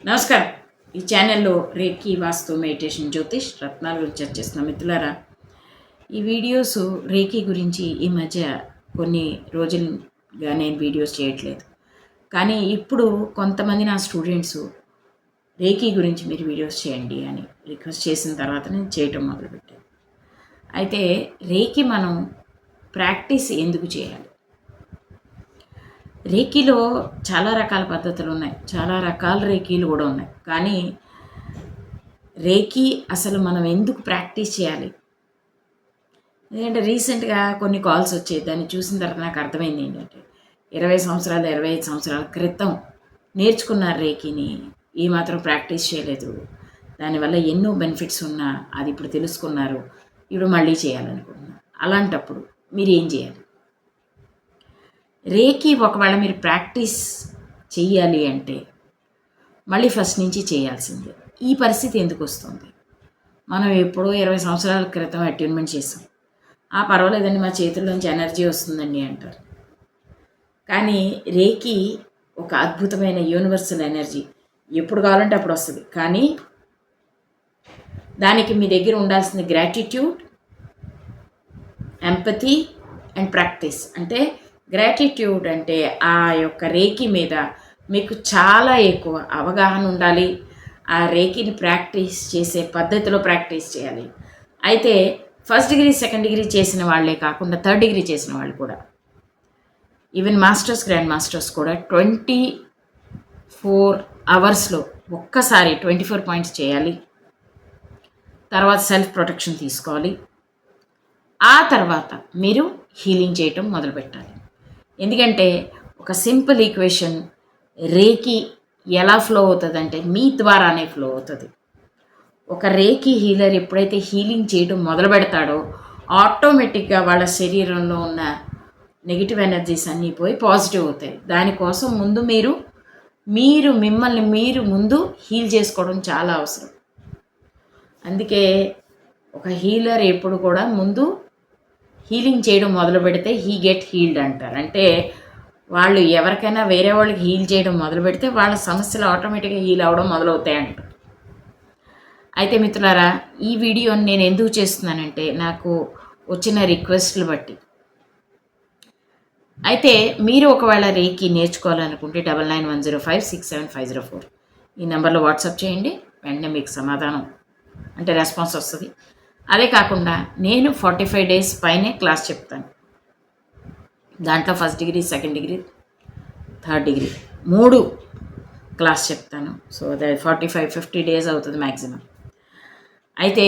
నమస్కారం. ఈ ఛానల్లో రేఖీ వాస్తు మెడిటేషన్ జ్యోతిష్ రత్నాల గురించి చర్చిస్తున్న మిత్రులారా, ఈ వీడియోస్ రేఖీ గురించి ఈ మధ్య కొన్ని రోజులుగా నేను వీడియోస్ చేయట్లేదు. కానీ ఇప్పుడు కొంతమంది నా స్టూడెంట్స్ రేఖీ గురించి మీరు వీడియోస్ చేయండి అని రిక్వెస్ట్ చేసిన తర్వాత నేను చేయటం మొదలుపెట్టాను. అయితే రేఖీ మనం ప్రాక్టీస్ ఎందుకు చేయాలి? రేఖీలో చాలా రకాల పద్ధతులు ఉన్నాయి, చాలా రకాల రేఖీలు కూడా ఉన్నాయి. కానీ రేఖీ అసలు మనం ఎందుకు ప్రాక్టీస్ చేయాలి? ఎందుకంటే రీసెంట్గా కొన్ని కాల్స్ వచ్చాయి. దాన్ని చూసిన తర్వాత నాకు అర్థమైంది ఏంటంటే 20 సంవత్సరాలు 25 సంవత్సరాల క్రితం నేర్చుకున్నారు రేఖీని, ఈ మాత్రం ప్రాక్టీస్ చేయలేదు, దానివల్ల ఎన్నో బెనిఫిట్స్ ఉన్నా అది ఇప్పుడు తెలుసుకున్నారు, ఇప్పుడు మళ్ళీ చేయాలనుకుంటున్నారు. అలాంటప్పుడు మీరు ఏం చేయాలి? రేఖీ ఒకవేళ మీరు ప్రాక్టీస్ చెయ్యాలి అంటే మళ్ళీ ఫస్ట్ నుంచి చేయాల్సిందే. ఈ పరిస్థితి ఎందుకు వస్తుంది? మనం ఎప్పుడో 20 సంవత్సరాల క్రితం అట్యూన్మెంట్ చేసాం, పర్వాలేదండి మా చేతుల్లోంచి ఎనర్జీ వస్తుందండి అంటారు. కానీ రేఖీ ఒక అద్భుతమైన యూనివర్సల్ ఎనర్జీ, ఎప్పుడు కావాలంటే అప్పుడు వస్తుంది. కానీ దానికి మీ దగ్గర ఉండాల్సిన గ్రాటిట్యూడ్, ఎంపతి అండ్ ప్రాక్టీస్. అంటే గ్రాటిట్యూడ్ అంటే ఆ యొక్క రేఖీ మీద మీకు చాలా ఎక్కువ అవగాహన ఉండాలి. ఆ రేఖీని ప్రాక్టీస్ చేసే పద్ధతిలో ప్రాక్టీస్ చేయాలి. అయితే ఫస్ట్ డిగ్రీ సెకండ్ డిగ్రీ చేసిన వాళ్ళే కాకుండా థర్డ్ డిగ్రీ చేసిన వాళ్ళు కూడా, ఈవెన్ మాస్టర్స్ గ్రాండ్ మాస్టర్స్ కూడా 24 అవర్స్లో ఒక్కసారి 24 పాయింట్స్ చేయాలి. తర్వాత సెల్ఫ్ ప్రొటెక్షన్ తీసుకోవాలి. ఆ తర్వాత మీరు హీలింగ్ చేయటం మొదలుపెట్టాలి. ఎందుకంటే ఒక సింపుల్ ఈక్వేషన్, రేఖీ ఎలా ఫ్లో అవుతుంది అంటే మీ ద్వారానే ఫ్లో అవుతుంది. ఒక రేఖీ హీలర్ ఎప్పుడైతే హీలింగ్ చేయడం మొదలు పెడతాడో ఆటోమేటిక్గా వాళ్ళ శరీరంలో ఉన్న నెగిటివ్ ఎనర్జీస్ అన్నీ పోయి పాజిటివ్ అవుతాయి. దానికోసం ముందు మీరు మిమ్మల్ని మీరు ముందు హీల్ చేసుకోవడం చాలా అవసరం. అందుకే ఒక హీలర్ ఎప్పుడు కూడా ముందు హీలింగ్ చేయడం మొదలు పెడితే హీ గెట్ హీల్డ్ అంటారు. అంటే వాళ్ళు ఎవరికైనా వేరే వాళ్ళకి హీల్ చేయడం మొదలు పెడితే వాళ్ళ సమస్యలు ఆటోమేటిక్గా హీల్ అవ్వడం మొదలవుతాయి అంటారు. అయితే మిత్రులారా, ఈ వీడియోని నేను ఎందుకు చేస్తున్నానంటే నాకు వచ్చిన రిక్వెస్ట్లు బట్టి. అయితే మీరు ఒకవేళ రేఖీ నేర్చుకోవాలనుకుంటే 9910567504 ఈ నెంబర్లో వాట్సాప్ చేయండి. వెంటనే మీకు సమాధానం అంటే రెస్పాన్స్ వస్తుంది. అదే కాకుండా నేను 45 డేస్ పైనే క్లాస్ చెప్తాను. దాంట్లో first degree second degree third degree 3 class చెప్తాను. సో అది 45-50 డేస్ అవుతుంది మ్యాక్సిమం. అయితే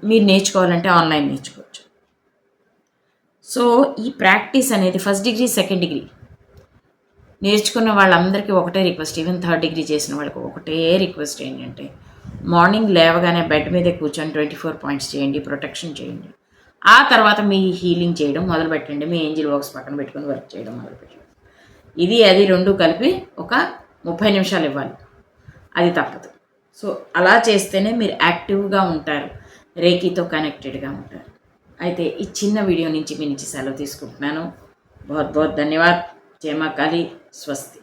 మీరు నేర్చుకోవాలంటే ఆన్లైన్ నేర్చుకోవచ్చు. సో ఈ ప్రాక్టీస్ అనేది ఫస్ట్ డిగ్రీ సెకండ్ డిగ్రీ నేర్చుకున్న వాళ్ళందరికీ ఒకటే రిక్వెస్ట్, ఈవెన్ థర్డ్ డిగ్రీ చేసిన వాళ్ళకి ఒకటే రిక్వెస్ట్ ఏంటంటే మార్నింగ్ లేవగానే బెడ్ మీదే కూర్చొని 24 పాయింట్స్ చేయండి, ప్రొటెక్షన్ చేయండి. ఆ తర్వాత మీ హీలింగ్ చేయడం మొదలుపెట్టండి. మీ ఏంజిల్ బాక్స్ పక్కన పెట్టుకొని వర్క్ చేయడం మొదలుపెట్టండి. ఇది అది రెండు కలిపి ఒక 30 నిమిషాలు ఇవ్వాలి, అది తప్పదు. సో అలా చేస్తేనే మీరు యాక్టివ్గా ఉంటారు, రేఖీతో కనెక్టెడ్గా ఉంటారు. అయితే ఈ చిన్న వీడియో నుంచి మీ నుంచి సెలవు తీసుకుంటున్నాను. बहुत बहुत धन्यवाद. जय मां काली. स्वस्ति.